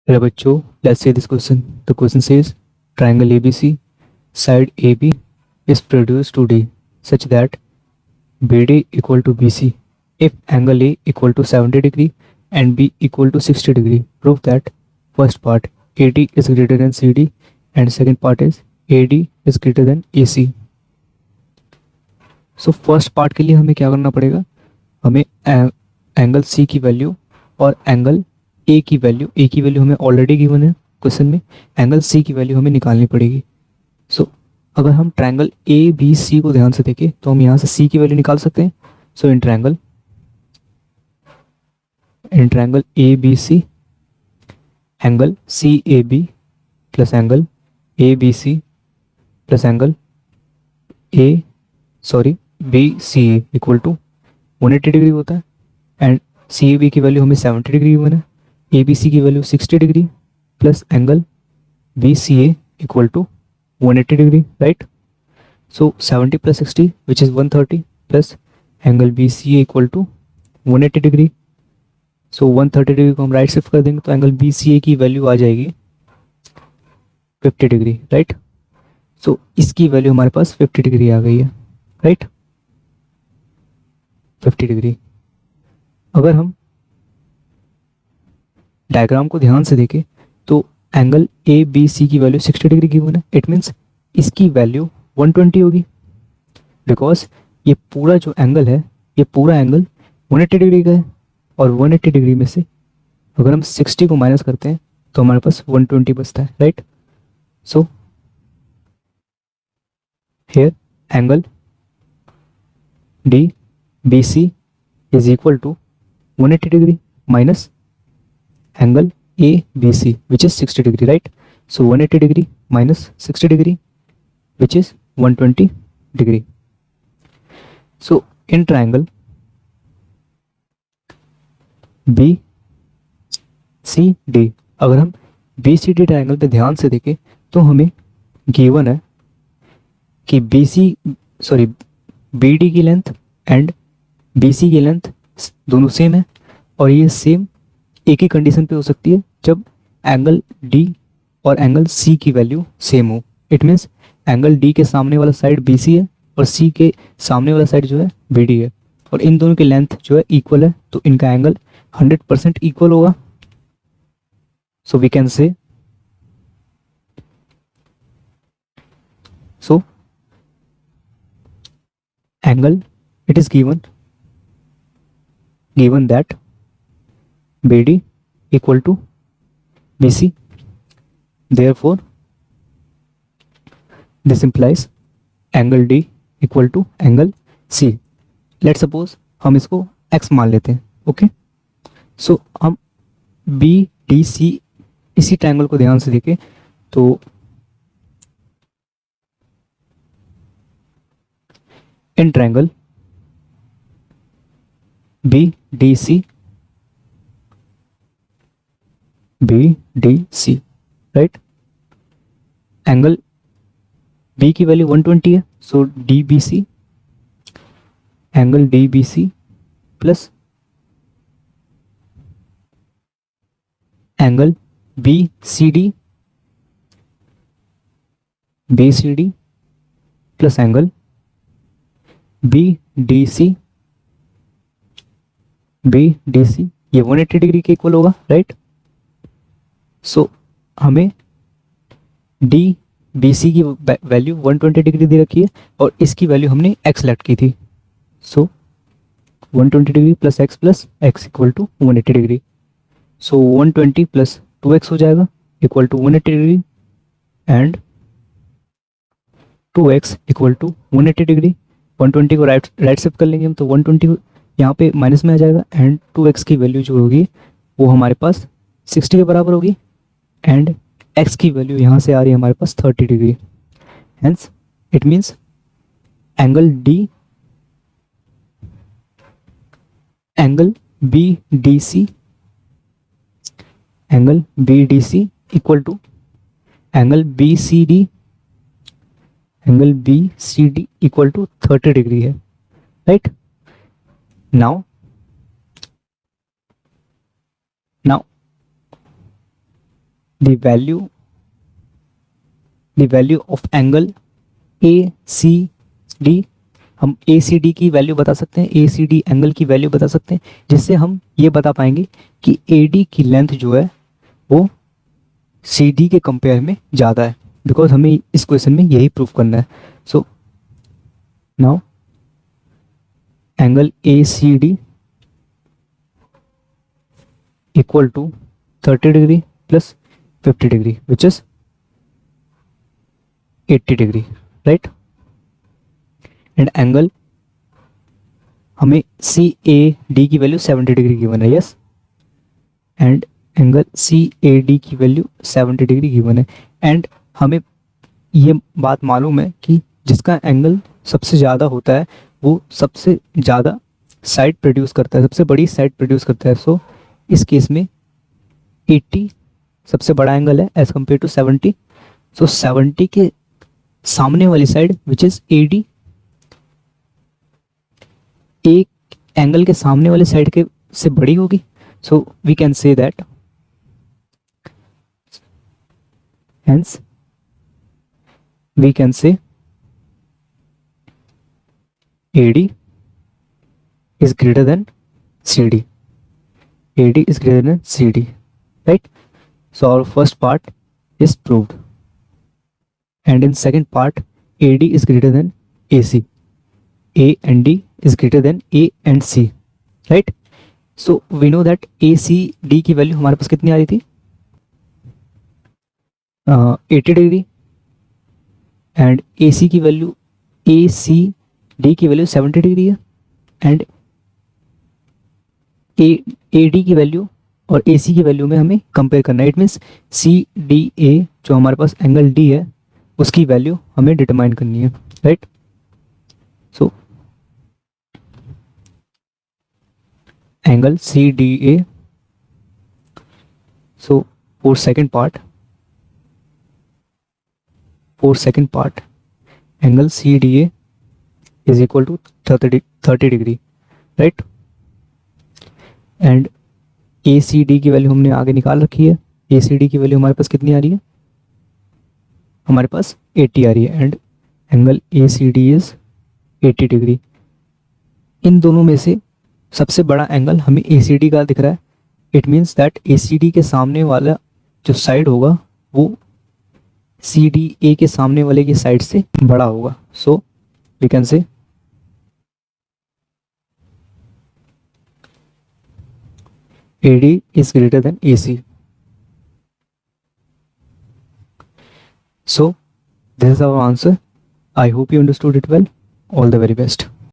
Hello बच्चों, let's say this question. The question says triangle ABC side AB is produced 2D such that BD equal to BC if angle A equal to 70 degree and B equal to 60 degree. Prove that first part AD is greater than CD and second part is AD is greater than AC. So first part के लिए हमें क्या करना पड़ेगा, हमें angle C की value और angle A की वैल्यू हमें ऑलरेडी गिवन है क्वेश्चन में, एंगल सी की वैल्यू हमें निकालनी पड़ेगी. सो अगर हम ट्रायंगल ए बी सी को ध्यान से देखें तो हम यहाँ से सी की वैल्यू निकाल सकते हैं. So in triangle A B C angle C A B plus angle A B C plus angle B C A equal to 180 degree होता है. एंड सी ए बी की वैल्यू हमें 70 डिग्री गिवन है, A B C की value 60 degree plus angle B C A equal to 180 degree, right. So 70 plus 60 which is 130 plus angle B C A equal to 180 degree. So 130 degree को हम right shift कर देंगे तो angle B C ए की value आ जाएगी 50 degree, right. सो इसकी value हमारे पास 50 degree आ गई है, राइट. 50 डिग्री. अगर हम डायग्राम को ध्यान से देखें तो एंगल ए बी सी की वैल्यू 60 डिग्री गिवन है. इट मीन्स इसकी वैल्यू 120 होगी बिकॉज ये पूरा जो एंगल है ये पूरा एंगल 180 डिग्री का है और 180 डिग्री में से अगर हम 60 को माइनस करते हैं तो हमारे पास 120 बचता है, right. So here angle D B C is equal to 180 degree minus angle A B C which is 60 degree, right. So 180 degree minus 60 degree which is 120 degree. So in triangle B C D, अगर हम B C D triangle पे ध्यान से देखें तो हमें given है कि बी डी की लेंथ एंड बी सी की लेंथ दोनों सेम है और ये सेम एक ही कंडीशन पे हो सकती है जब एंगल डी और एंगल सी की वैल्यू सेम हो. इट मीन्स एंगल डी के सामने वाला साइड बी सी है और सी के सामने वाला साइड जो है बी डी है और इन दोनों की लेंथ जो है इक्वल है तो इनका एंगल 100% इक्वल होगा. So we can say so angle it is given that BD equal to BC, therefore this implies angle D equal to angle C. Let's suppose हम इसको x मान लेते हैं, ओके. सो हम बी डी सी इसी ट्रायंगल को ध्यान से देखें तो in triangle B D C right, angle B की वैल्यू 120 है. So D B C angle D B C plus angle B C D plus angle B D C ये 180 डिग्री के इक्वल होगा, राइट. सो हमें डी बी सी की value 120 degree दे रखी है और इसकी वैल्यू हमने x सेलेक्ट की थी. So 120 degree plus x equal to 180 degree. So 120 plus 2x हो जाएगा equal to 180 degree and 2x equal to 180 degree. 120 को राइट शिफ्ट कर लेंगे हम तो 120 यहाँ पे माइनस में आ जाएगा एंड 2x की वैल्यू जो होगी वो हमारे पास 60 के बराबर होगी एंड x की वैल्यू यहाँ से आ रही है हमारे पास 30 degree. Hence it means angle B D C equal to angle B C D equal to 30 degree है, right. Now the value of angle A C D, हम ए सी डी की वैल्यू बता सकते हैं, ए सी डी एंगल की value बता सकते हैं, जिससे हम ये बता पाएंगे कि ए डी की लेंथ जो है वो सी डी के कंपेयर में ज़्यादा है, बिकॉज हमें इस क्वेश्चन में यही प्रूव करना है. So now angle A C D equal to 30 degree plus 50 degree which is 80 degree, right. And angle हमें सी ए डी की वैल्यू 70 डिग्री गिवन है, yes. And angle C A D की value 70 degree given है. And हमें ये बात मालूम है कि जिसका एंगल सबसे ज़्यादा होता है वो सबसे ज़्यादा साइड प्रोड्यूस करता है, सबसे बड़ी साइड प्रोड्यूस करता है. सो इस केस में 80 सबसे बड़ा एंगल है एज कम्पेयर टू 70. सो 70 के सामने वाली side which is A D, एक एंगल के सामने वाली साइड के से बड़ी होगी. So we can say that hence we can say AD is greater than CD. AD is greater than CD, right? So our first part is proved, and in second part AD is greater than AC, A and D is greater than A and C, right? So we know that ACD की value हमारे पास कितनी आ रही थी, 80 degree, and AC की value ACD की value 70 degree है, and AD की value और AC की वैल्यू में हमें कंपेयर करना है. इट मीन्स CDA जो हमारे पास एंगल D है उसकी वैल्यू हमें डिटरमाइन करनी है, right. So angle CDA. So for second part angle CDA is equal to 30 degree, right. And ACD की वैल्यू हमने आगे निकाल रखी है. ACD की वैल्यू हमारे पास कितनी आ रही है, हमारे पास 80 आ रही है, and angle ACD is 80 degree. इन दोनों में से सबसे बड़ा एंगल हमें ACD का दिख रहा है. इट मीन्स दैट ACD के सामने वाला जो साइड होगा वो CDA के सामने वाले की साइड से बड़ा होगा. So we can say AD is greater than AC. So this is our answer. I hope you understood it well. All the very best.